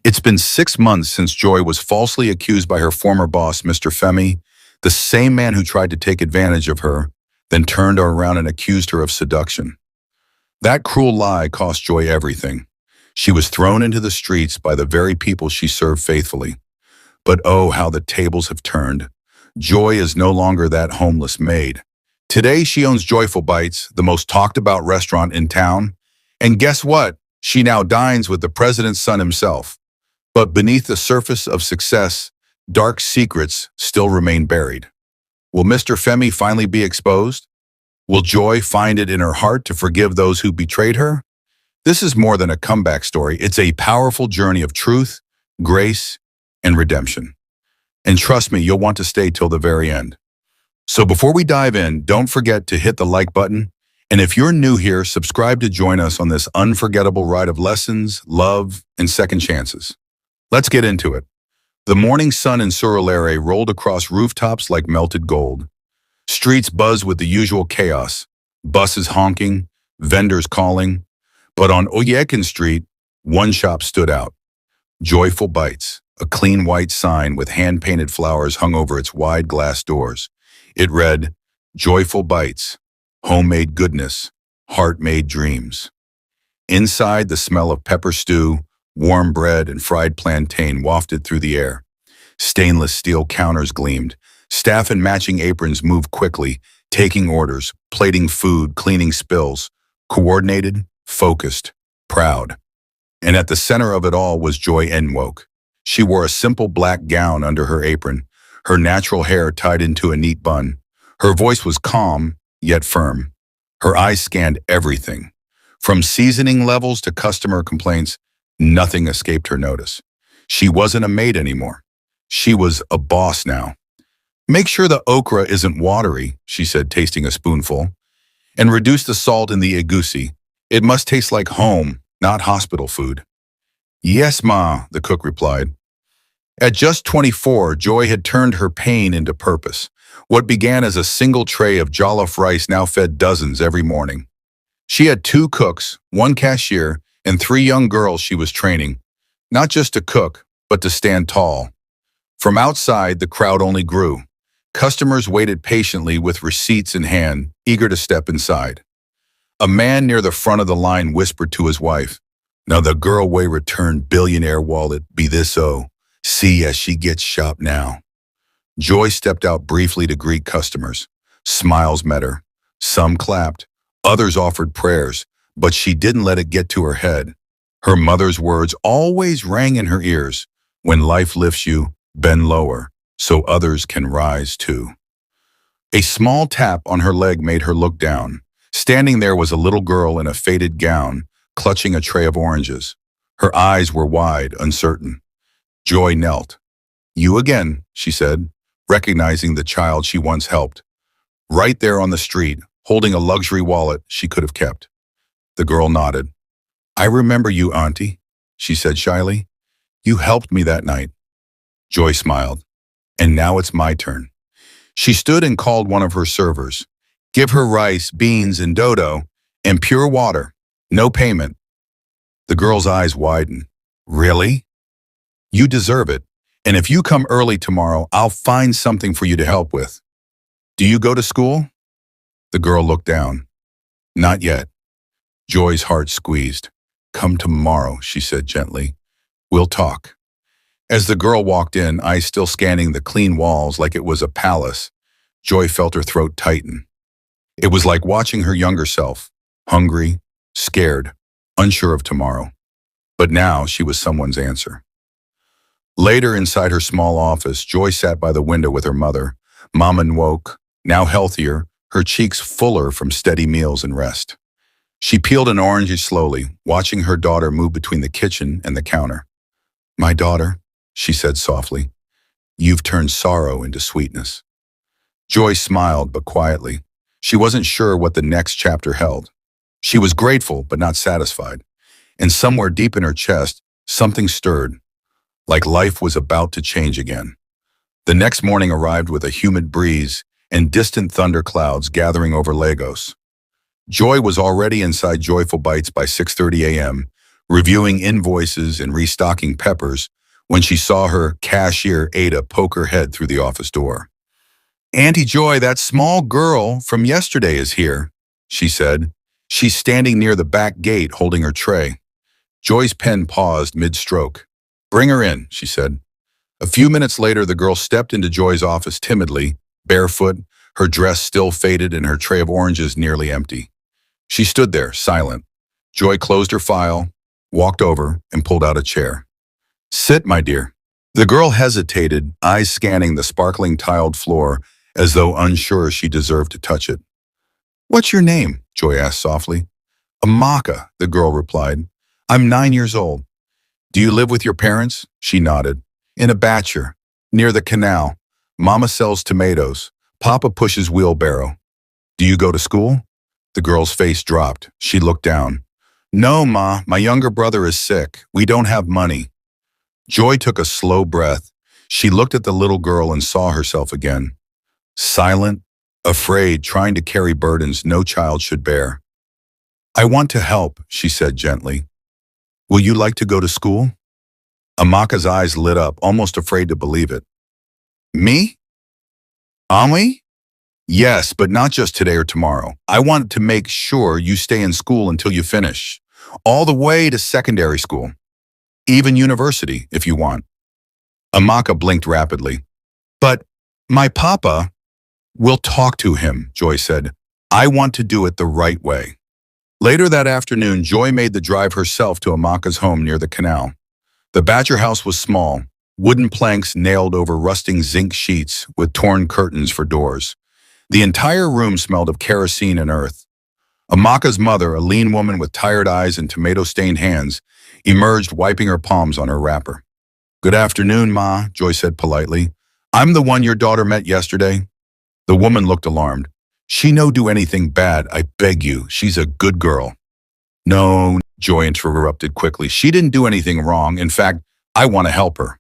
It's been 6 months since Joy was falsely accused by her former boss, Mr. Femi, the same man who tried to take advantage of her, then turned her around and accused her of seduction. That cruel lie cost Joy everything. She was thrown into the streets by the very people she served faithfully. But oh, how the tables have turned. Joy is no longer that homeless maid. Today she owns Joyful Bites, the most talked about restaurant in town. And guess what? She now dines with the president's son himself. But beneath the surface of success, dark secrets still remain buried. Will Mr. Femi finally be exposed? Will Joy find it in her heart to forgive those who betrayed her? This is more than a comeback story. It's a powerful journey of truth, grace, and redemption. And trust me, you'll want to stay till the very end. So before we dive in, don't forget to hit the like button. And if you're new here, subscribe to join us on this unforgettable ride of lessons, love, and second chances. Let's get into it. The morning sun in Surulere rolled across rooftops like melted gold. Streets buzzed with the usual chaos, buses honking, vendors calling. But on Oyekan Street, one shop stood out. Joyful Bites, a clean white sign with hand-painted flowers hung over its wide glass doors. It read, Joyful Bites, homemade goodness, heart-made dreams. Inside, the smell of pepper stew, warm bread, and fried plantain wafted through the air. Stainless steel counters gleamed. Staff in matching aprons moved quickly, taking orders, plating food, cleaning spills. Coordinated, focused, proud. And at the center of it all was Joy Enwoke. She wore a simple black gown under her apron, her natural hair tied into a neat bun. Her voice was calm, yet firm. Her eyes scanned everything. From seasoning levels to customer complaints, nothing escaped her notice. She wasn't a maid anymore. She was a boss now. Make sure the okra isn't watery, she said, tasting a spoonful, and reduce the salt in the egusi. It must taste like home, not hospital food. Yes, ma, the cook replied. At just 24, Joy had turned her pain into purpose. What began as a single tray of jollof rice now fed dozens every morning. She had 2 cooks, 1 cashier, and 3 young girls she was training, not just to cook, but to stand tall. From outside, the crowd only grew. Customers waited patiently with receipts in hand, eager to step inside. A man near the front of the line whispered to his wife, Now the girl way return billionaire wallet be this see as she gets shop now. Joy stepped out briefly to greet customers. Smiles met her. Some clapped, others offered prayers, but she didn't let it get to her head. Her mother's words always rang in her ears. When life lifts you, bend lower, so others can rise too. A small tap on her leg made her look down. Standing there was a little girl in a faded gown, clutching a tray of oranges. Her eyes were wide, uncertain. Joy knelt. You again, she said, recognizing the child she once helped. Right there on the street, holding a luxury wallet she could have kept. The girl nodded. I remember you, Auntie, she said shyly. You helped me that night. Joy smiled. And now it's my turn. She stood and called one of her servers. Give her rice, beans, and dodo, and pure water. No payment. The girl's eyes widened. Really? You deserve it. And if you come early tomorrow, I'll find something for you to help with. Do you go to school? The girl looked down. Not yet. Joy's heart squeezed. Come tomorrow, she said gently. We'll talk. As the girl walked in, eyes still scanning the clean walls like it was a palace, Joy felt her throat tighten. It was like watching her younger self, hungry, scared, unsure of tomorrow. But now she was someone's answer. Later, inside her small office, Joy sat by the window with her mother. Mom awoke, now healthier, her cheeks fuller from steady meals and rest. She peeled an orange slowly, watching her daughter move between the kitchen and the counter. My daughter, she said softly, you've turned sorrow into sweetness. Joy smiled, but quietly. She wasn't sure what the next chapter held. She was grateful, but not satisfied. And somewhere deep in her chest, something stirred, like life was about to change again. The next morning arrived with a humid breeze and distant thunder clouds gathering over Lagos. Joy was already inside Joyful Bites by 6:30 a.m., reviewing invoices and restocking peppers when she saw her cashier Ada poke her head through the office door. "Auntie Joy, that small girl from yesterday is here," she said. "She's standing near the back gate holding her tray." Joy's pen paused mid-stroke. "Bring her in," she said. A few minutes later, the girl stepped into Joy's office timidly, barefoot, her dress still faded and her tray of oranges nearly empty. She stood there, silent. Joy closed her file, walked over, and pulled out a chair. "Sit, my dear." The girl hesitated, eyes scanning the sparkling tiled floor as though unsure she deserved to touch it. "What's your name?" Joy asked softly. "Amaka," the girl replied. "I'm 9 years old." "Do you live with your parents?" She nodded. "In a bachelor, near the canal. Mama sells tomatoes. Papa pushes wheelbarrow." "Do you go to school?" The girl's face dropped. She looked down. "No, Ma, my younger brother is sick. We don't have money." Joy took a slow breath. She looked at the little girl and saw herself again. Silent, afraid, trying to carry burdens no child should bear. "I want to help," she said gently. "Will you like to go to school?" Amaka's eyes lit up, almost afraid to believe it. "Me? Ami?" "Yes, but not just today or tomorrow. I want to make sure you stay in school until you finish. All the way to secondary school. Even university, if you want." Amaka blinked rapidly. "But my papa—" "We'll talk to him," Joy said. "I want to do it the right way." Later that afternoon, Joy made the drive herself to Amaka's home near the canal. The Badger house was small, wooden planks nailed over rusting zinc sheets with torn curtains for doors. The entire room smelled of kerosene and earth. Amaka's mother, a lean woman with tired eyes and tomato-stained hands, emerged wiping her palms on her wrapper. "Good afternoon, Ma," Joy said politely. "I'm the one your daughter met yesterday." The woman looked alarmed. "She no do anything bad, I beg you. She's a good girl." "No," Joy interrupted quickly. "She didn't do anything wrong. In fact, I want to help her."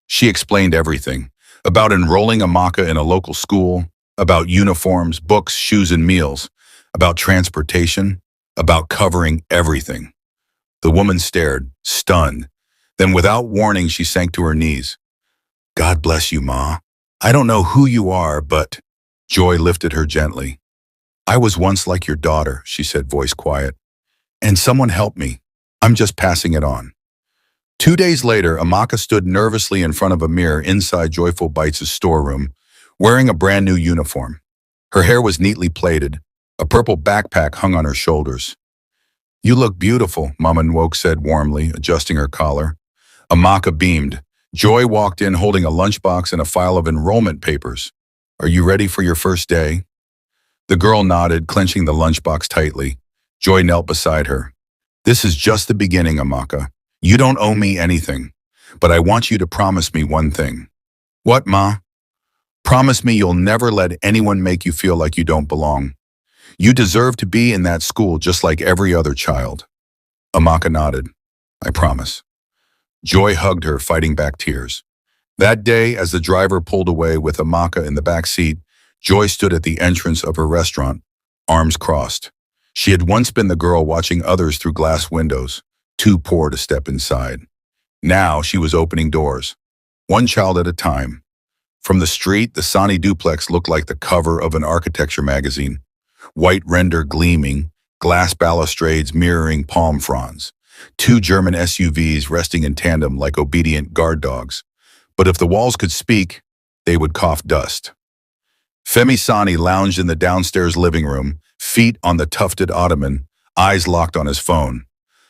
She explained everything, about enrolling Amaka in a local school, about uniforms, books, shoes, and meals, about transportation, about covering everything. The woman stared, stunned. Then without warning, she sank to her knees. "God bless you, Ma. I don't know who you are, but—" Joy lifted her gently. "I was once like your daughter," she said, voice quiet. "And someone helped me. I'm just passing it on." 2 days later, Amaka stood nervously in front of a mirror inside Joyful Bites' storeroom, wearing a brand new uniform. Her hair was neatly plaited. A purple backpack hung on her shoulders. "You look beautiful," Mama Nwoke said warmly, adjusting her collar. Amaka beamed. Joy walked in holding a lunchbox and a file of enrollment papers. "Are you ready for your first day?" The girl nodded, clenching the lunchbox tightly. Joy knelt beside her. "This is just the beginning, Amaka. You don't owe me anything, but I want you to promise me one thing." "What, Ma?" "Promise me you'll never let anyone make you feel like you don't belong. You deserve to be in that school just like every other child." Amaka nodded. "I promise." Joy hugged her, fighting back tears. That day, as the driver pulled away with Amaka in the back seat, Joy stood at the entrance of her restaurant, arms crossed. She had once been the girl watching others through glass windows, too poor to step inside. Now she was opening doors, one child at a time. From the street, the Sanni duplex looked like the cover of an architecture magazine. White render gleaming, glass balustrades mirroring palm fronds. 2 German SUVs resting in tandem like obedient guard dogs. But if the walls could speak, they would cough dust. Femi Sanni lounged in the downstairs living room, feet on the tufted ottoman, eyes locked on his phone.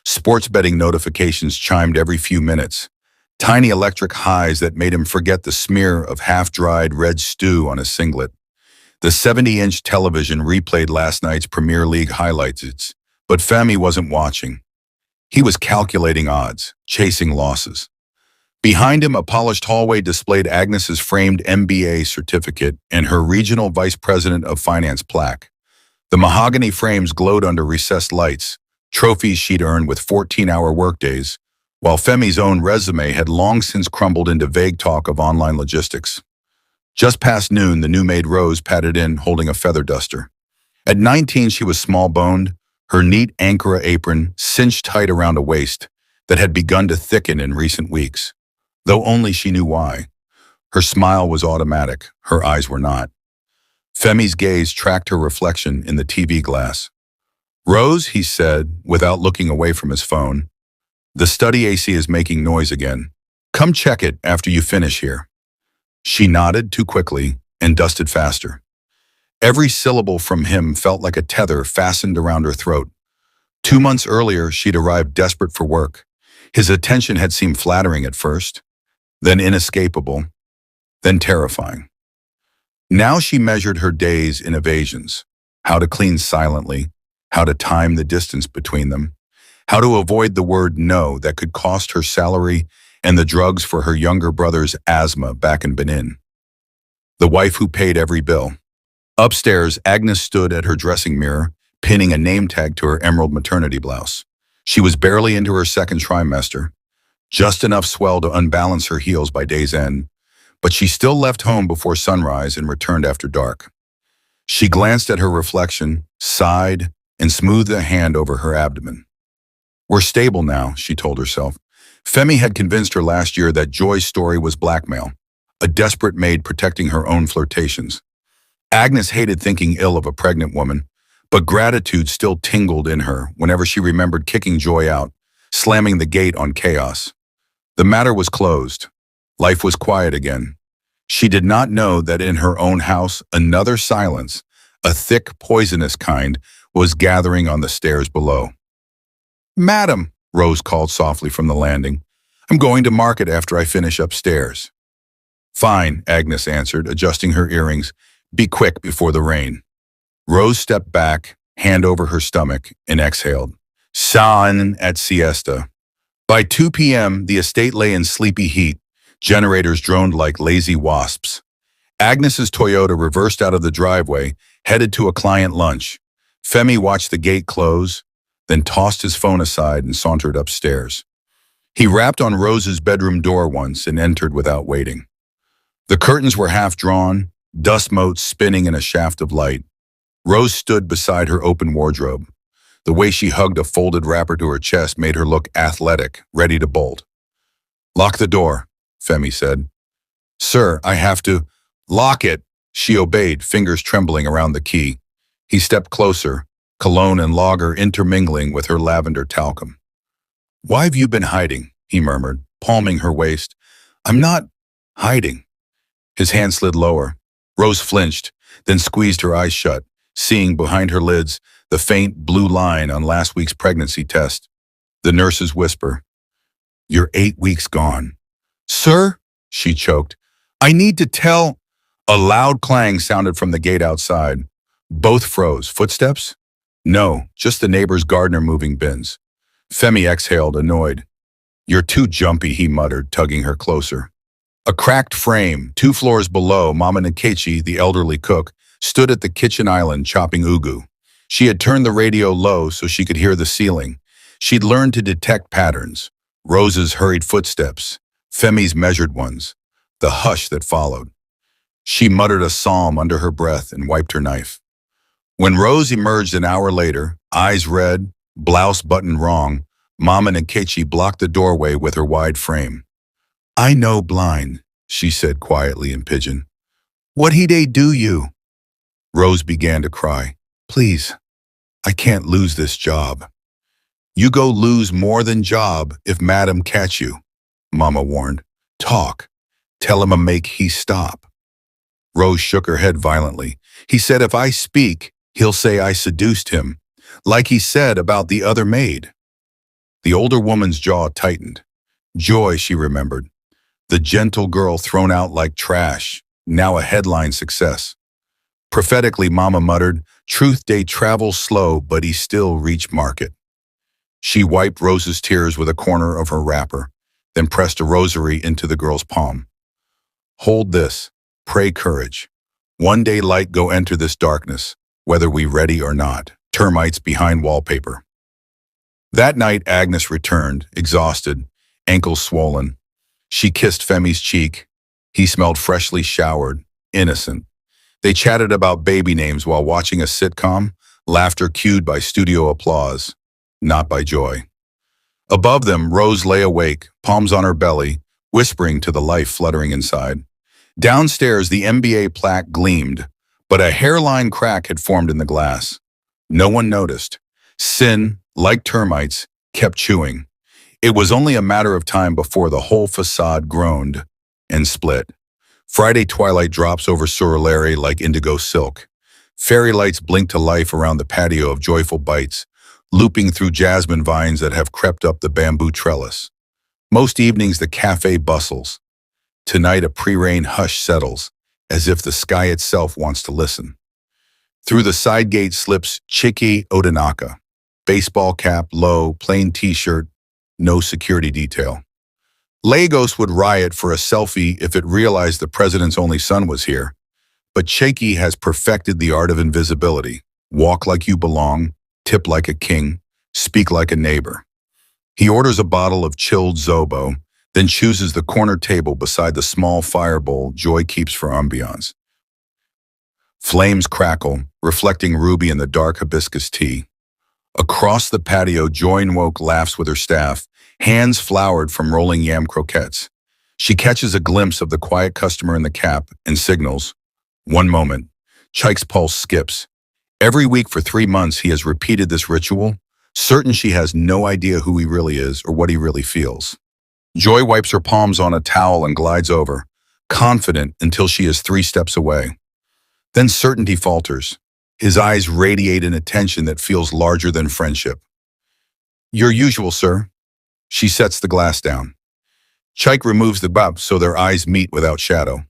Sports betting notifications chimed every few minutes. Tiny electric highs that made him forget the smear of half-dried red stew on his singlet. The 70-inch television replayed last night's Premier League highlights, but Femi wasn't watching. He was calculating odds, chasing losses. Behind him, a polished hallway displayed Agnes's framed MBA certificate and her regional vice president of finance plaque. The mahogany frames glowed under recessed lights, trophies she'd earned with 14-hour workdays, while Femi's own resume had long since crumbled into vague talk of online logistics. Just past noon, the new maid Rose pattered in, holding a feather duster. At 19, she was small-boned, her neat Ankara apron cinched tight around a waist that had begun to thicken in recent weeks, though only she knew why. Her smile was automatic, her eyes were not. Femi's gaze tracked her reflection in the TV glass. "Rose," he said, without looking away from his phone, "the study AC is making noise again. Come check it after you finish here." She nodded too quickly and dusted faster. Every syllable from him felt like a tether fastened around her throat. 2 months earlier, she'd arrived desperate for work. His attention had seemed flattering at first, then inescapable, then terrifying. Now she measured her days in evasions: how to clean silently, how to time the distance between them, how to avoid the word no that could cost her salary and the drugs for her younger brother's asthma back in Benin. The wife who paid every bill. Upstairs, Agnes stood at her dressing mirror, pinning a name tag to her emerald maternity blouse. She was barely into her second trimester, just enough swell to unbalance her heels by day's end, but she still left home before sunrise and returned after dark. She glanced at her reflection, sighed, and smoothed a hand over her abdomen. "We're stable now," she told herself. Femi had convinced her last year that Joy's story was blackmail, a desperate maid protecting her own flirtations. Agnes hated thinking ill of a pregnant woman, but gratitude still tingled in her whenever she remembered kicking Joy out, slamming the gate on chaos. The matter was closed. Life was quiet again. She did not know that in her own house, another silence, a thick, poisonous kind, was gathering on the stairs below. "Madam," Rose called softly from the landing, "I'm going to market after I finish upstairs." "Fine," Agnes answered, adjusting her earrings. "Be quick before the rain." Rose stepped back, hand over her stomach, and exhaled. San at siesta. By 2 p.m., the estate lay in sleepy heat. Generators droned like lazy wasps. Agnes's Toyota reversed out of the driveway, headed to a client lunch. Femi watched the gate close, then tossed his phone aside and sauntered upstairs. He rapped on Rose's bedroom door once and entered without waiting. The curtains were half drawn, dust motes spinning in a shaft of light. Rose stood beside her open wardrobe. The way she hugged a folded wrapper to her chest made her look athletic, ready to bolt. "Lock the door," Femi said. "Sir, I have to—" "Lock it," she obeyed, fingers trembling around the key. He stepped closer, cologne and lager intermingling with her lavender talcum. "Why have you been hiding?" he murmured, palming her waist. "I'm not hiding." His hand slid lower. Rose flinched, then squeezed her eyes shut, seeing behind her lids the faint blue line on last week's pregnancy test. The nurse's whisper, "You're 8 weeks gone." "Sir," she choked, "I need to tell—" A loud clang sounded from the gate outside. Both froze. Footsteps? No, just the neighbor's gardener moving bins. Femi exhaled, annoyed. "You're too jumpy," he muttered, tugging her closer. A cracked frame, 2 floors below, Mama Nkechi, the elderly cook, stood at the kitchen island chopping ugu. She had turned the radio low so she could hear the ceiling. She'd learned to detect patterns. Rose's hurried footsteps, Femi's measured ones, the hush that followed. She muttered a psalm under her breath and wiped her knife. When Rose emerged an hour later, eyes red, blouse buttoned wrong, Mama Nkechi blocked the doorway with her wide frame. "I know blind," she said quietly in pidgin. "What he dey do you?" Rose began to cry. "Please, I can't lose this job." "You go lose more than job if Madam catch you," Mama warned. "Talk. Tell him make he stop." Rose shook her head violently. "He said if I speak, he'll say I seduced him, like he said about the other maid." The older woman's jaw tightened. Joy, she remembered. The gentle girl thrown out like trash, now a headline success. Prophetically, Mama muttered, "Truth day travels slow, but he still reach market." She wiped Rose's tears with a corner of her wrapper, then pressed a rosary into the girl's palm. "Hold this. Pray courage. One day light go enter this darkness, whether we ready or not." Termites behind wallpaper. That night, Agnes returned, exhausted, ankles swollen. She kissed Femi's cheek. He smelled freshly showered, innocent. They chatted about baby names while watching a sitcom, laughter cued by studio applause, not by Joy. Above them, Rose lay awake, palms on her belly, whispering to the life fluttering inside. Downstairs, the MBA plaque gleamed, but a hairline crack had formed in the glass. No one noticed. Sin, like termites, kept chewing. It was only a matter of time before the whole facade groaned and split. Friday twilight drops over Sorolare like indigo silk. Fairy lights blink to life around the patio of joyful bites, looping through jasmine vines that have crept up the bamboo trellis. Most evenings the cafe bustles. Tonight a pre-rain hush settles, as if the sky itself wants to listen. Through the side gate slips Chiki Odanaka. Baseball cap, low, plain t-shirt, no security detail. Lagos would riot for a selfie if it realized the president's only son was here. But Chiki has perfected the art of invisibility. Walk like you belong, tip like a king, speak like a neighbor. He orders a bottle of chilled Zobo, then chooses the corner table beside the small fire bowl Joy keeps for ambiance. Flames crackle, reflecting ruby in the dark hibiscus tea. Across the patio, Joy Nwoke laughs with her staff, hands floured from rolling yam croquettes. She catches a glimpse of the quiet customer in the cap and signals. One moment. Chike's pulse skips. Every week for 3 months he has repeated this ritual, certain she has no idea who he really is or what he really feels. Joy wipes her palms on a towel and glides over, confident until she is 3 steps away. Then certainty falters. His eyes radiate an attention that feels larger than friendship. Your usual, sir. She sets the glass down. Chike removes the cup so their eyes meet without shadow.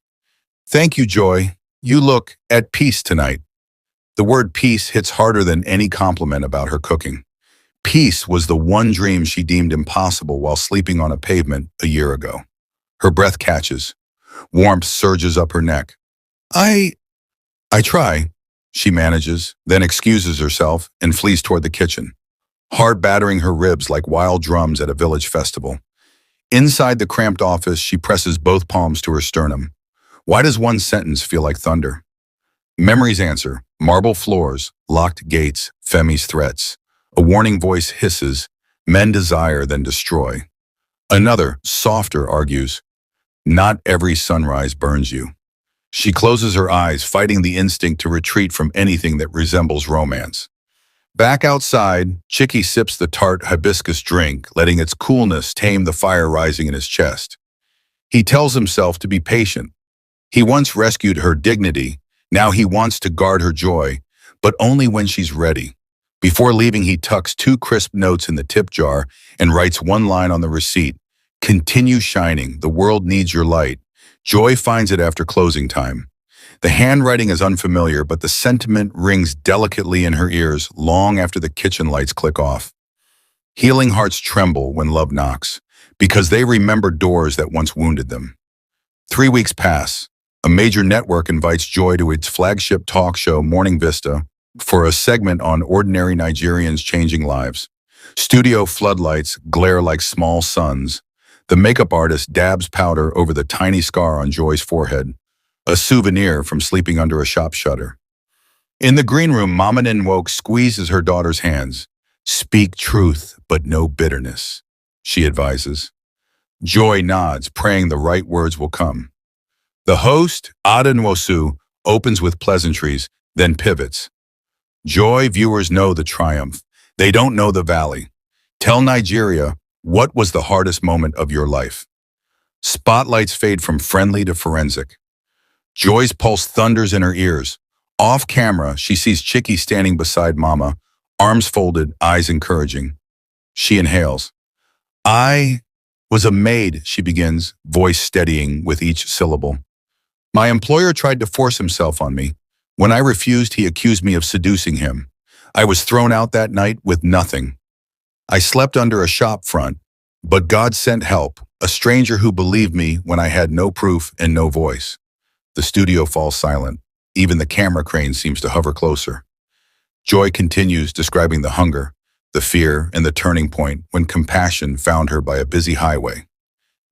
Thank you, Joy. You look at peace tonight. The word peace hits harder than any compliment about her cooking. Peace was the one dream she deemed impossible while sleeping on a pavement a year ago. Her breath catches. Warmth surges up her neck. I try, she manages, then excuses herself and flees toward the kitchen, heart battering her ribs like wild drums at a village festival. Inside the cramped office, she presses both palms to her sternum. Why does one sentence feel like thunder? Memories answer, marble floors, locked gates, Femi's threats. A warning voice hisses, men desire then destroy. Another, softer, argues, not every sunrise burns you. She closes her eyes, fighting the instinct to retreat from anything that resembles romance. Back outside, Chiki sips the tart hibiscus drink, letting its coolness tame the fire rising in his chest. He tells himself to be patient. He once rescued her dignity, now he wants to guard her joy, but only when she's ready. Before leaving, he tucks 2 crisp notes in the tip jar and writes one line on the receipt. Continue shining, the world needs your light. Joy finds it after closing time. The handwriting is unfamiliar, but the sentiment rings delicately in her ears long after the kitchen lights click off. Healing hearts tremble when love knocks, because they remember doors that once wounded them. 3 weeks pass. A major network invites Joy to its flagship talk show, Morning Vista, for a segment on ordinary Nigerians changing lives. Studio floodlights glare like small suns. The makeup artist dabs powder over the tiny scar on Joy's forehead, a souvenir from sleeping under a shop shutter. In the green room, Mama Nwoke squeezes her daughter's hands. Speak truth, but no bitterness, she advises. Joy nods, praying the right words will come. The host, Ada Nwosu, opens with pleasantries, then pivots. Joy viewers know the triumph. They don't know the valley. Tell Nigeria, what was the hardest moment of your life? Spotlights fade from friendly to forensic. Joy's pulse thunders in her ears. Off camera, she sees Chiki standing beside Mama, arms folded, eyes encouraging. She inhales. I was a maid, she begins, voice steadying with each syllable. My employer tried to force himself on me. When I refused, he accused me of seducing him. I was thrown out that night with nothing. I slept under a shop front, but God sent help, a stranger who believed me when I had no proof and no voice. The studio falls silent. Even the camera crane seems to hover closer. Joy continues, describing the hunger, the fear, and the turning point when compassion found her by a busy highway.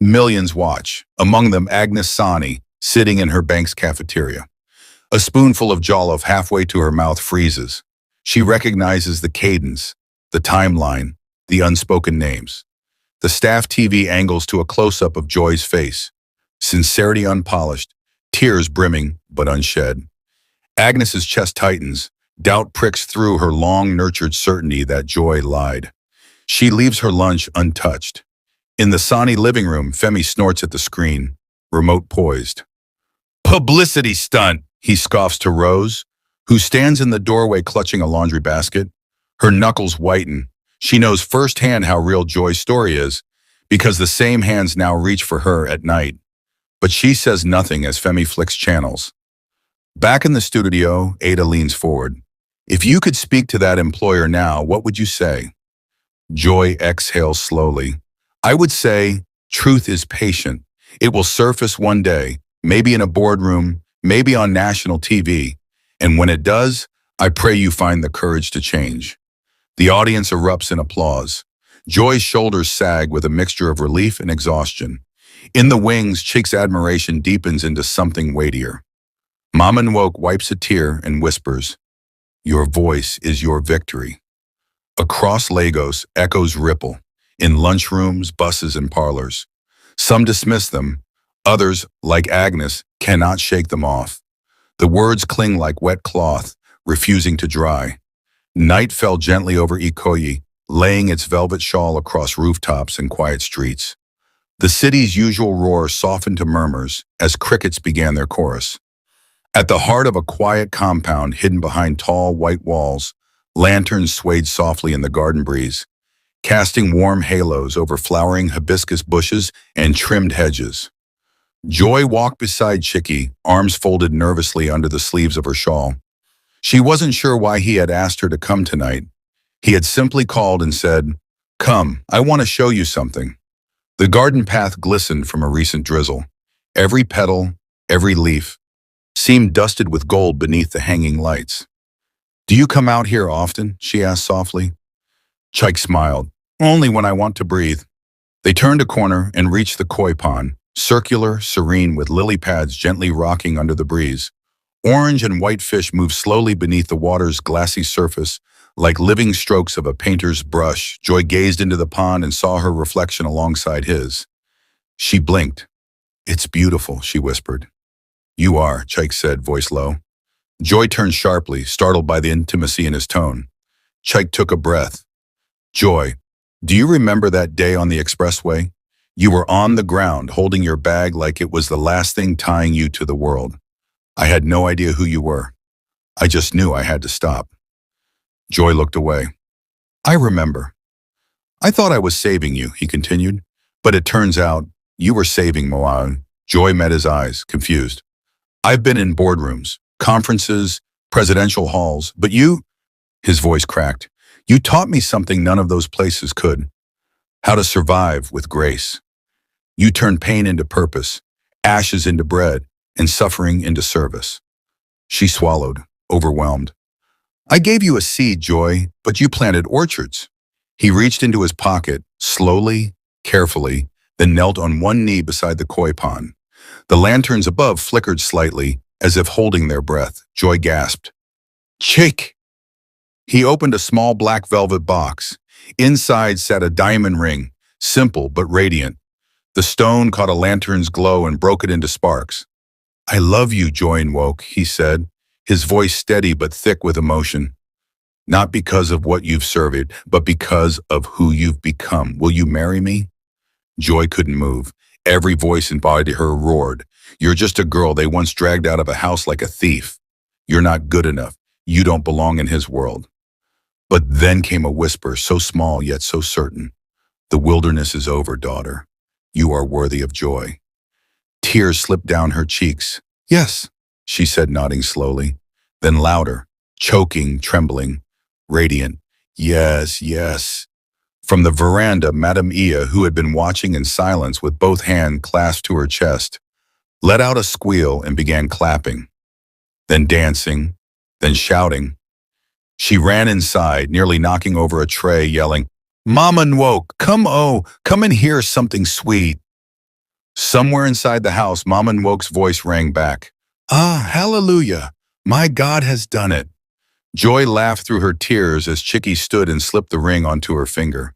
Millions watch, among them Agnes Sanni, sitting in her bank's cafeteria. A spoonful of jollof halfway to her mouth freezes. She recognizes the cadence, the timeline, the unspoken names. The staff TV angles to a close-up of Joy's face. Sincerity unpolished, tears brimming but unshed. Agnes's chest tightens. Doubt pricks through her long-nurtured certainty that Joy lied. She leaves her lunch untouched. In the Sanni living room, Femi snorts at the screen, remote poised. Publicity stunt, he scoffs to Rose, who stands in the doorway clutching a laundry basket. Her knuckles whiten. She knows firsthand how real Joy's story is, because the same hands now reach for her at night. But she says nothing as Femi flicks channels. Back in the studio, Ada leans forward. If you could speak to that employer now, what would you say? Joy exhales slowly. I would say, truth is patient. It will surface one day, maybe in a boardroom, maybe on national TV. And when it does, I pray you find the courage to change. The audience erupts in applause. Joy's shoulders sag with a mixture of relief and exhaustion. In the wings, Chick's admiration deepens into something weightier. Mama Nwoke wipes a tear and whispers, your voice is your victory. Across Lagos, echoes ripple, in lunchrooms, buses, and parlors. Some dismiss them, others, like Agnes, cannot shake them off. The words cling like wet cloth, refusing to dry. Night fell gently over Ikoyi, laying its velvet shawl across rooftops and quiet streets. The city's usual roar softened to murmurs as crickets began their chorus. At the heart of a quiet compound hidden behind tall white walls, lanterns swayed softly in the garden breeze, casting warm halos over flowering hibiscus bushes and trimmed hedges. Joy walked beside Chicky, arms folded nervously under the sleeves of her shawl. She wasn't sure why he had asked her to come tonight. He had simply called and said, come, I want to show you something. The garden path glistened from a recent drizzle. Every petal, every leaf, seemed dusted with gold beneath the hanging lights. Do you come out here often? She asked softly. Chike smiled. Only when I want to breathe. They turned a corner and reached the koi pond, circular, serene, with lily pads gently rocking under the breeze. Orange and white fish moved slowly beneath the water's glassy surface, like living strokes of a painter's brush. Joy gazed into the pond and saw her reflection alongside his. She blinked. It's beautiful, she whispered. You are, Chike said, voice low. Joy turned sharply, startled by the intimacy in his tone. Chike took a breath. Joy, do you remember that day on the expressway? You were on the ground, holding your bag like it was the last thing tying you to the world. I had no idea who you were. I just knew I had to stop. Joy looked away. I remember. I thought I was saving you, he continued, but it turns out you were saving Moa. Joy met his eyes, confused. I've been in boardrooms, conferences, presidential halls, but you, his voice cracked, you taught me something none of those places could. How to survive with grace. You turned pain into purpose, ashes into bread, and suffering into service. She swallowed, overwhelmed. I gave you a seed, Joy, but you planted orchards. He reached into his pocket, slowly, carefully, then knelt on one knee beside the koi pond. The lanterns above flickered slightly, as if holding their breath. Joy gasped. Chick! He opened a small black velvet box. Inside sat a diamond ring, simple but radiant. The stone caught a lantern's glow and broke it into sparks. I love you, Joy Nwoke, he said, his voice steady but thick with emotion. Not because of what you've served, but because of who you've become. Will you marry me? Joy couldn't move. Every voice embodied her roared. You're just a girl they once dragged out of a house like a thief. You're not good enough. You don't belong in his world. But then came a whisper, so small yet so certain. The wilderness is over, daughter. You are worthy of joy. Tears slipped down her cheeks. Yes, she said, nodding slowly. Then louder, choking, trembling, radiant. Yes, yes. From the veranda, Madame Ia, who had been watching in silence with both hands clasped to her chest, let out a squeal and began clapping, then dancing, then shouting. She ran inside, nearly knocking over a tray, yelling, Mama Nwoke, come and hear something sweet. Somewhere inside the house, Mama Nwoke's voice rang back. Ah, hallelujah, my God has done it. Joy laughed through her tears as Chicky stood and slipped the ring onto her finger.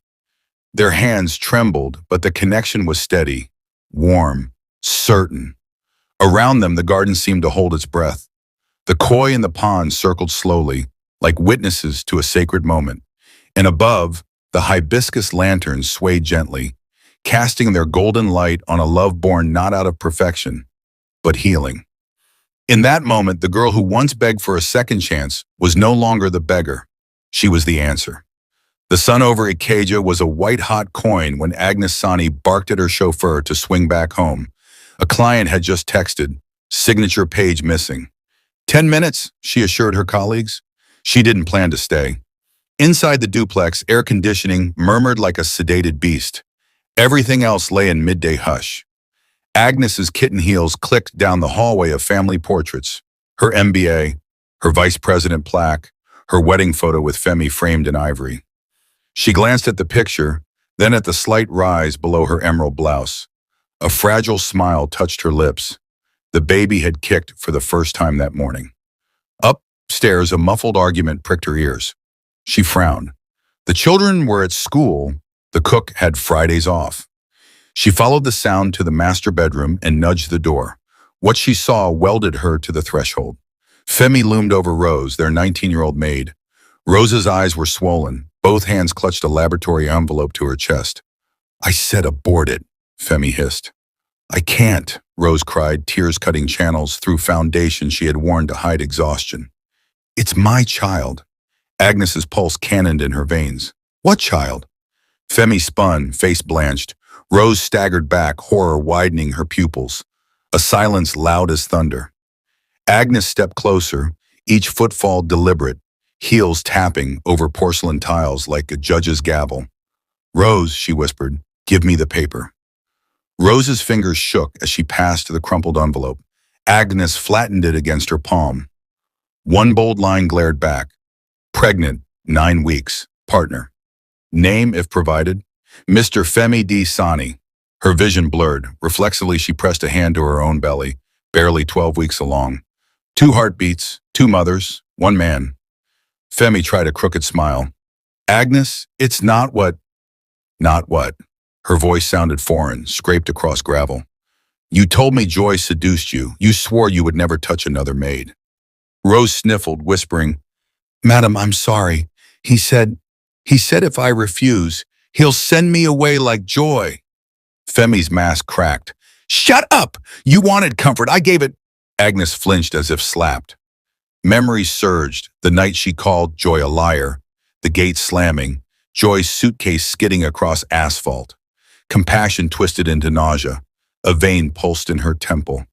Their hands trembled, but the connection was steady, warm, certain. Around them, the garden seemed to hold its breath. The koi in the pond circled slowly, like witnesses to a sacred moment. And above, the hibiscus lanterns swayed gently, casting their golden light on a love born not out of perfection, but healing. In that moment, the girl who once begged for a second chance was no longer the beggar. She was the answer. The sun over Ikeja was a white-hot coin when Agnes Sanni barked at her chauffeur to swing back home. A client had just texted, signature page missing. 10 minutes, she assured her colleagues. She didn't plan to stay. Inside the duplex, air conditioning murmured like a sedated beast. Everything else lay in midday hush. Agnes's kitten heels clicked down the hallway of family portraits. Her MBA, her vice president plaque, her wedding photo with Femi framed in ivory. She glanced at the picture, then at the slight rise below her emerald blouse. A fragile smile touched her lips. The baby had kicked for the first time that morning. Upstairs, a muffled argument pricked her ears. She frowned. The children were at school. The cook had Fridays off. She followed the sound to the master bedroom and nudged the door. What she saw welded her to the threshold. Femi loomed over Rose, their 19-year-old maid. Rose's eyes were swollen. Both hands clutched a laboratory envelope to her chest. "I said abort it," Femi hissed. "I can't," Rose cried, tears cutting channels through foundation she had worn to hide exhaustion. "It's my child." Agnes's pulse cannoned in her veins. "What child?" Femi spun, face blanched. Rose staggered back, horror widening her pupils. A silence loud as thunder. Agnes stepped closer, each footfall deliberate, heels tapping over porcelain tiles like a judge's gavel. "Rose," she whispered, "give me the paper." Rose's fingers shook as she passed the crumpled envelope. Agnes flattened it against her palm. One bold line glared back. "Pregnant, 9 weeks, partner. Name, if provided, Mr. Femi D. Sanni." Her vision blurred. Reflexively, she pressed a hand to her own belly, barely 12 weeks along. 2 heartbeats, 2 mothers, 1 man. Femi tried a crooked smile. "Agnes, it's not what—" "Not what?" Her voice sounded foreign, scraped across gravel. "You told me Joy seduced you. You swore you would never touch another maid." Rose sniffled, whispering, "Madam, I'm sorry. He said if I refuse, he'll send me away like Joy." Femi's mask cracked. "Shut up! You wanted comfort. I gave it." Agnes flinched as if slapped. Memories surged, the night she called Joy a liar, the gate slamming, Joy's suitcase skidding across asphalt. Compassion twisted into nausea. A vein pulsed in her temple.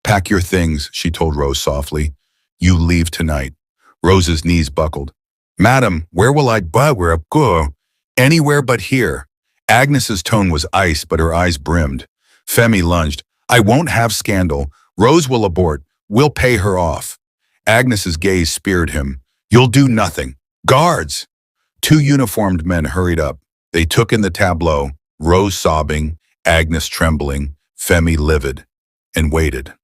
"Pack your things," she told Rose softly. "You leave tonight." Rose's knees buckled. "Madam, where will I go?" "Anywhere but here." Agnes's tone was ice, but her eyes brimmed. Femi lunged. "I won't have scandal. Rose will abort. We'll pay her off." Agnes's gaze speared him. "You'll do nothing. Guards!" 2 uniformed men hurried up. They took in the tableau, Rose sobbing, Agnes trembling, Femi livid, and waited.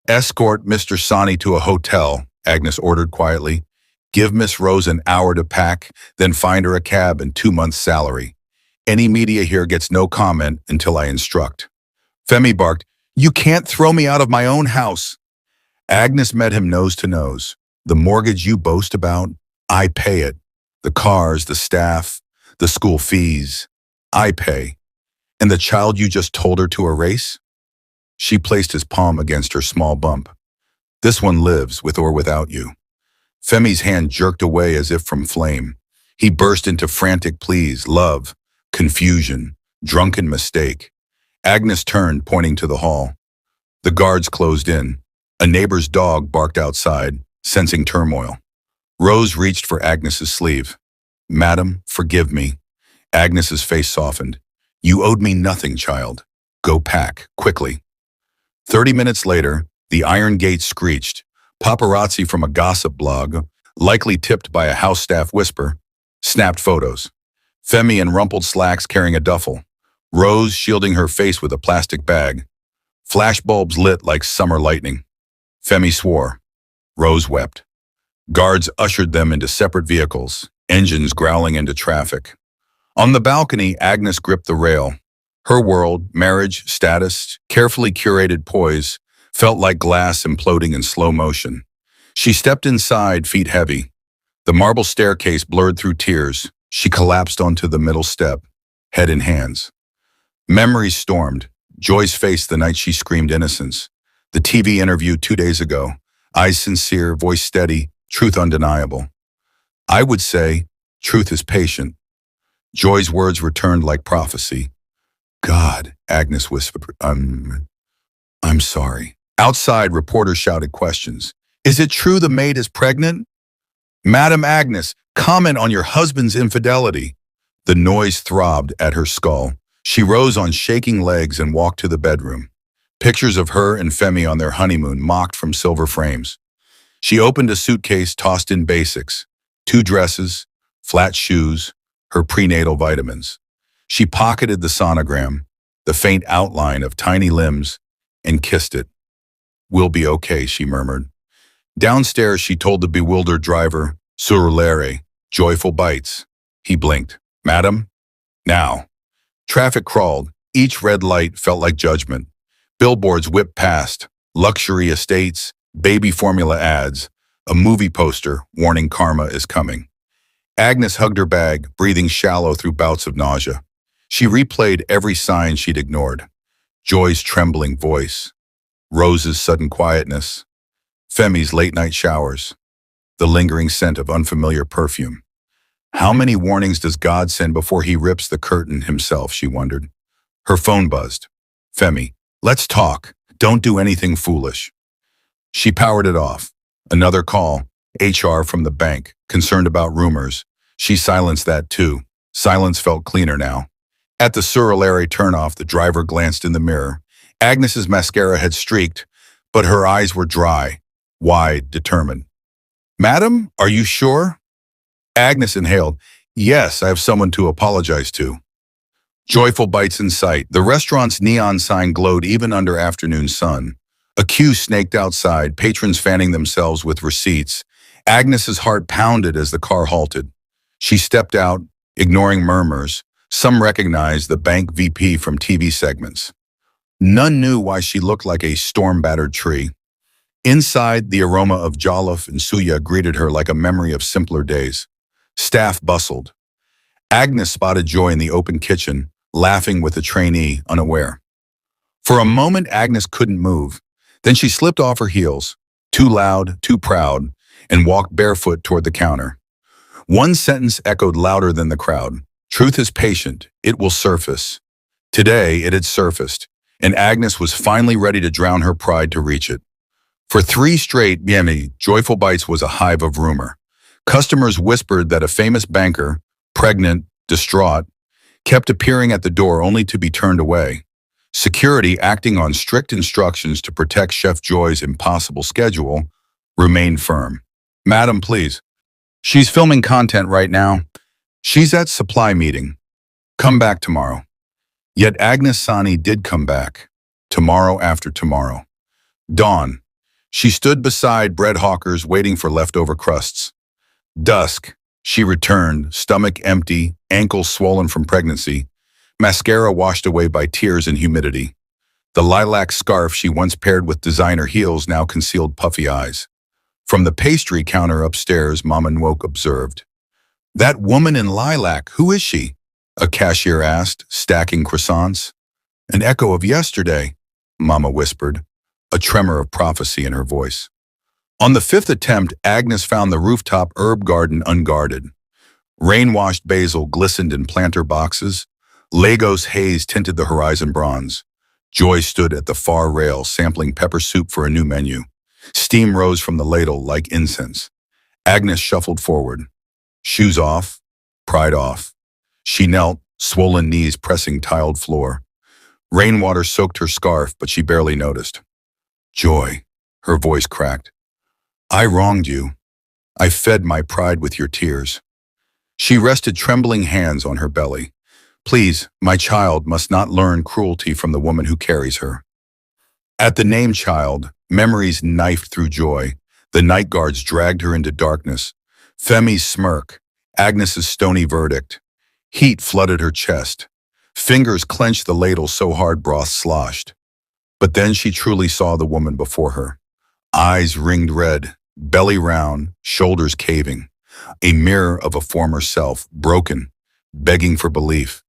"Escort Mr. Sanni to a hotel," Agnes ordered quietly. "Give Miss Rose an hour to pack, then find her a cab and 2 months' salary. Any media here gets no comment until I instruct." Femi barked, "You can't throw me out of my own house." Agnes met him nose to nose. "The mortgage you boast about, I pay it. The cars, the staff, the school fees, I pay. And the child you just told her to erase?" She placed his palm against her small bump. "This one lives, with or without you." Femi's hand jerked away as if from flame. He burst into frantic pleas, love, confusion, drunken mistake. Agnes turned, pointing to the hall. The guards closed in. A neighbor's dog barked outside, sensing turmoil. Rose reached for Agnes's sleeve. "Madam, forgive me." Agnes's face softened. "You owed me nothing, child. Go pack, quickly." 30 minutes later, the iron gate screeched. Paparazzi from a gossip blog, likely tipped by a house staff whisper, snapped photos. Femi in rumpled slacks carrying a duffel. Rose shielding her face with a plastic bag. Flashbulbs lit like summer lightning. Femi swore. Rose wept. Guards ushered them into separate vehicles, engines growling into traffic. On the balcony, Agnes gripped the rail. Her world, marriage, status, carefully curated poise, felt like glass imploding in slow motion. She stepped inside, feet heavy. The marble staircase blurred through tears. She collapsed onto the middle step, head in hands. Memories stormed. Joy's face the night she screamed innocence. The TV interview 2 days ago. Eyes sincere, voice steady, truth undeniable. I would say, truth is patient. Joy's words returned like prophecy. God, Agnes whispered, I'm sorry. Outside, reporters shouted questions. Is it true the maid is pregnant? Madam Agnes, comment on your husband's infidelity. The noise throbbed at her skull. She rose on shaking legs and walked to the bedroom. Pictures of her and Femi on their honeymoon mocked from silver frames. She opened a suitcase, tossed in basics. 2 dresses, flat shoes, her prenatal vitamins. She pocketed the sonogram, the faint outline of tiny limbs, and kissed it. We'll be okay, she murmured. Downstairs, she told the bewildered driver, sur l'air, joyful bites. He blinked. Madam? Now. Traffic crawled. Each red light felt like judgment. Billboards whipped past. Luxury estates, baby formula ads, a movie poster warning karma is coming. Agnes hugged her bag, breathing shallow through bouts of nausea. She replayed every sign she'd ignored. Joy's trembling voice, Rose's sudden quietness, Femi's late-night showers, the lingering scent of unfamiliar perfume. How many warnings does God send before he rips the curtain himself, she wondered. Her phone buzzed. Femi, let's talk. Don't do anything foolish. She powered it off. Another call, HR from the bank, concerned about rumors. She silenced that too. Silence felt cleaner now. At the sur l'air turnoff, the driver glanced in the mirror. Agnes's mascara had streaked, but her eyes were dry, wide, determined. Madam, are you sure? Agnes inhaled. Yes, I have someone to apologize to. Joyful bites in sight. The restaurant's neon sign glowed even under afternoon sun. A queue snaked outside, patrons fanning themselves with receipts. Agnes's heart pounded as the car halted. She stepped out, ignoring murmurs. Some recognized the bank VP from TV segments. None knew why she looked like a storm-battered tree. Inside, the aroma of jollof and suya greeted her like a memory of simpler days. Staff bustled. Agnes spotted Joy in the open kitchen, laughing with a trainee, unaware. For a moment, Agnes couldn't move. Then she slipped off her heels, too loud, too proud, and walked barefoot toward the counter. One sentence echoed louder than the crowd. Truth is patient. It will surface. Today, it had surfaced, and Agnes was finally ready to drown her pride to reach it. For 3 straight Joyful Bites was a hive of rumor. Customers whispered that a famous banker, pregnant, distraught, kept appearing at the door only to be turned away. Security, acting on strict instructions to protect Chef Joy's impossible schedule, remained firm. Madam, please. She's filming content right now. She's at supply meeting. Come back tomorrow. Yet Agnes Sanni did come back. Tomorrow after tomorrow. Dawn. She stood beside bread hawkers waiting for leftover crusts. Dusk. She returned, stomach empty, ankles swollen from pregnancy, mascara washed away by tears and humidity. The lilac scarf she once paired with designer heels now concealed puffy eyes. From the pastry counter upstairs, Mama Nwoke observed. That woman in lilac, who is she? A cashier asked, stacking croissants. An echo of yesterday, Mama whispered, a tremor of prophecy in her voice. On the 5th attempt, Agnes found the rooftop herb garden unguarded. Rain-washed basil glistened in planter boxes. Lagos haze tinted the horizon bronze. Joy stood at the far rail, sampling pepper soup for a new menu. Steam rose from the ladle like incense. Agnes shuffled forward. Shoes off, pride off. She knelt, swollen knees pressing tiled floor. Rainwater soaked her scarf, but she barely noticed. Joy, her voice cracked. I wronged you. I fed my pride with your tears. She rested trembling hands on her belly. Please, my child must not learn cruelty from the woman who carries her. At the name child, memories knifed through Joy. The night guards dragged her into darkness. Femi's smirk, Agnes's stony verdict. Heat flooded her chest. Fingers clenched the ladle so hard broth sloshed. But then she truly saw the woman before her. Eyes ringed red, belly round, shoulders caving. A mirror of a former self, broken, begging for belief.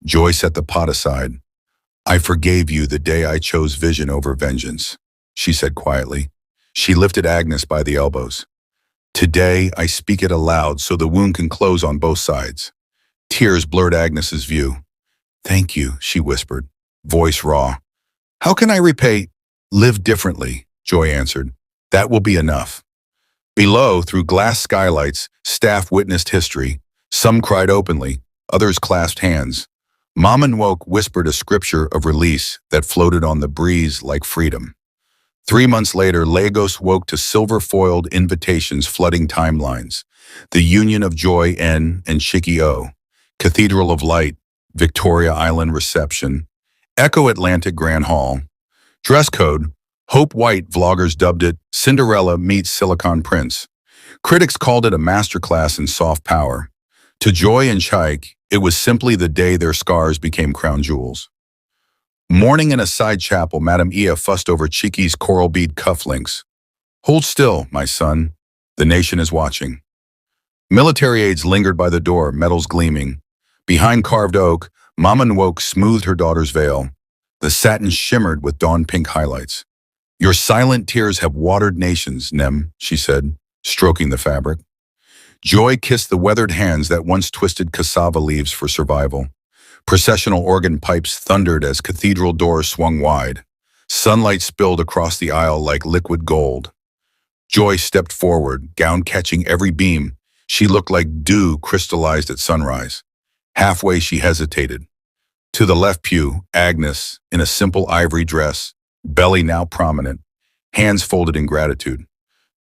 Joy set the pot aside. I forgave you the day I chose vision over vengeance, she said quietly. She lifted Agnes by the elbows. Today, I speak it aloud so the wound can close on both sides. Tears blurred Agnes's view. Thank you, she whispered, voice raw. How can I repay? Live differently, Joy answered. That will be enough. Below, through glass skylights, staff witnessed history. Some cried openly, others clasped hands. Mom and Woke whispered a scripture of release that floated on the breeze like freedom. 3 months later, Lagos woke to silver-foiled invitations flooding timelines. The Union of Joy N and Shiki O, Cathedral of Light, Victoria Island Reception, Echo Atlantic Grand Hall. Dress code, Hope White vloggers dubbed it Cinderella meets Silicon Prince. Critics called it a masterclass in soft power. To Joy and Chaik, it was simply the day their scars became crown jewels. Mourning in a side chapel, Madame Ia fussed over Chiki's coral bead cufflinks. Hold still, my son. The nation is watching. Military aides lingered by the door, medals gleaming. Behind carved oak, Mama Nwoke smoothed her daughter's veil. The satin shimmered with dawn pink highlights. Your silent tears have watered nations, Nem, she said, stroking the fabric. Joy kissed the weathered hands that once twisted cassava leaves for survival. Processional organ pipes thundered as cathedral doors swung wide. Sunlight spilled across the aisle like liquid gold. Joy stepped forward, gown catching every beam. She looked like dew crystallized at sunrise. Halfway she hesitated. To the left pew, Agnes, in a simple ivory dress, belly now prominent, hands folded in gratitude.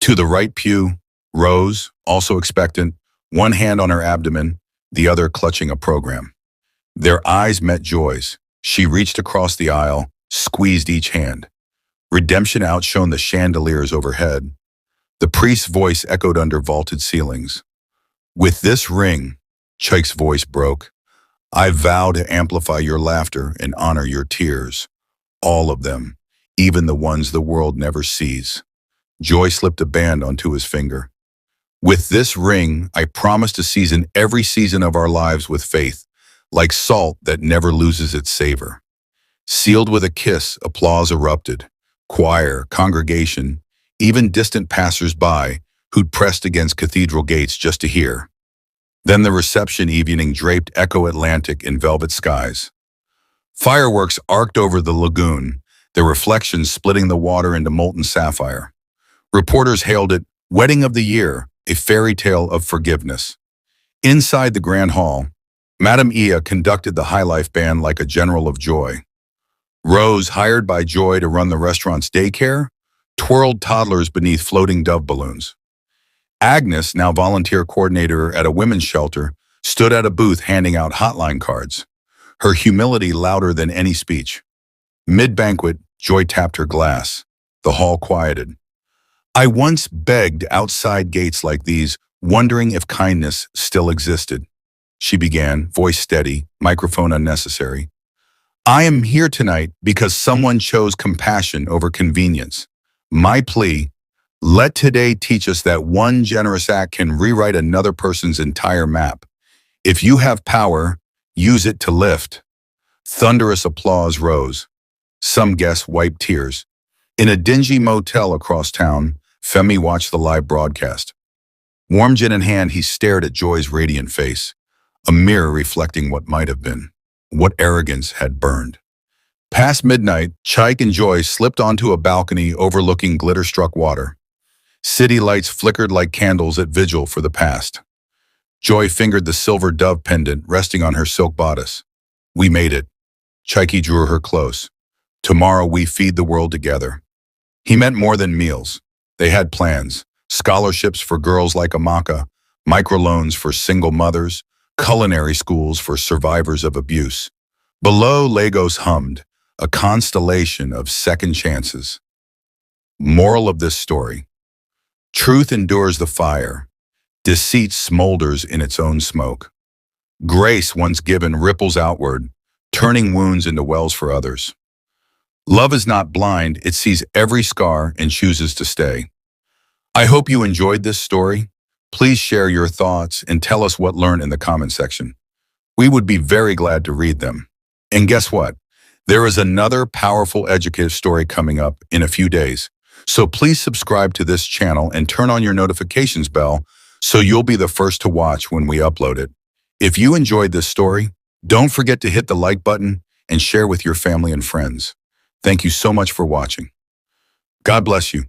To the right pew, Rose, also expectant, one hand on her abdomen, the other clutching a program. Their eyes met Joy's. She reached across the aisle, squeezed each hand. Redemption outshone the chandeliers overhead. The priest's voice echoed under vaulted ceilings. With this ring, Chaik's voice broke, I vow to amplify your laughter and honor your tears. All of them, even the ones the world never sees. Joy slipped a band onto his finger. With this ring, I promise to season every season of our lives with faith, like salt that never loses its savor. Sealed with a kiss, applause erupted. Choir, congregation, even distant passers-by who'd pressed against cathedral gates just to hear. Then the reception evening draped Echo Atlantic in velvet skies. Fireworks arced over the lagoon, their reflections splitting the water into molten sapphire. Reporters hailed it Wedding of the Year, a fairy tale of forgiveness. Inside the Grand Hall, Madame Ia conducted the High Life Band like a general of joy. Rose, hired by Joy to run the restaurant's daycare, twirled toddlers beneath floating dove balloons. Agnes, now volunteer coordinator at a women's shelter, stood at a booth handing out hotline cards, her humility louder than any speech. Mid-banquet, Joy tapped her glass. The hall quieted. I once begged outside gates like these, wondering if kindness still existed. She began, voice steady, microphone unnecessary. I am here tonight because someone chose compassion over convenience. My plea, let today teach us that one generous act can rewrite another person's entire map. If you have power, use it to lift. Thunderous applause rose. Some guests wiped tears. In a dingy motel across town, Femi watched the live broadcast. Warm gin in hand, he stared at Joy's radiant face, a mirror reflecting what might have been, what arrogance had burned. Past midnight, Chaik and Joy slipped onto a balcony overlooking glitter-struck water. City lights flickered like candles at vigil for the past. Joy fingered the silver dove pendant resting on her silk bodice. We made it. Chaiki drew her close. Tomorrow we feed the world together. He meant more than meals. They had plans, scholarships for girls like Amaka, microloans for single mothers, culinary schools for survivors of abuse. Below, Lagos hummed, a constellation of second chances. Moral of this story. Truth endures the fire. Deceit smolders in its own smoke. Grace, once given, ripples outward, turning wounds into wells for others. Love is not blind, it sees every scar and chooses to stay. I hope you enjoyed this story. Please share your thoughts and tell us what learned in the comment section. We would be very glad to read them. And guess what? There is another powerful educative story coming up in a few days. So please subscribe to this channel and turn on your notifications bell so you'll be the first to watch when we upload it. If you enjoyed this story, don't forget to hit the like button and share with your family and friends. Thank you so much for watching. God bless you.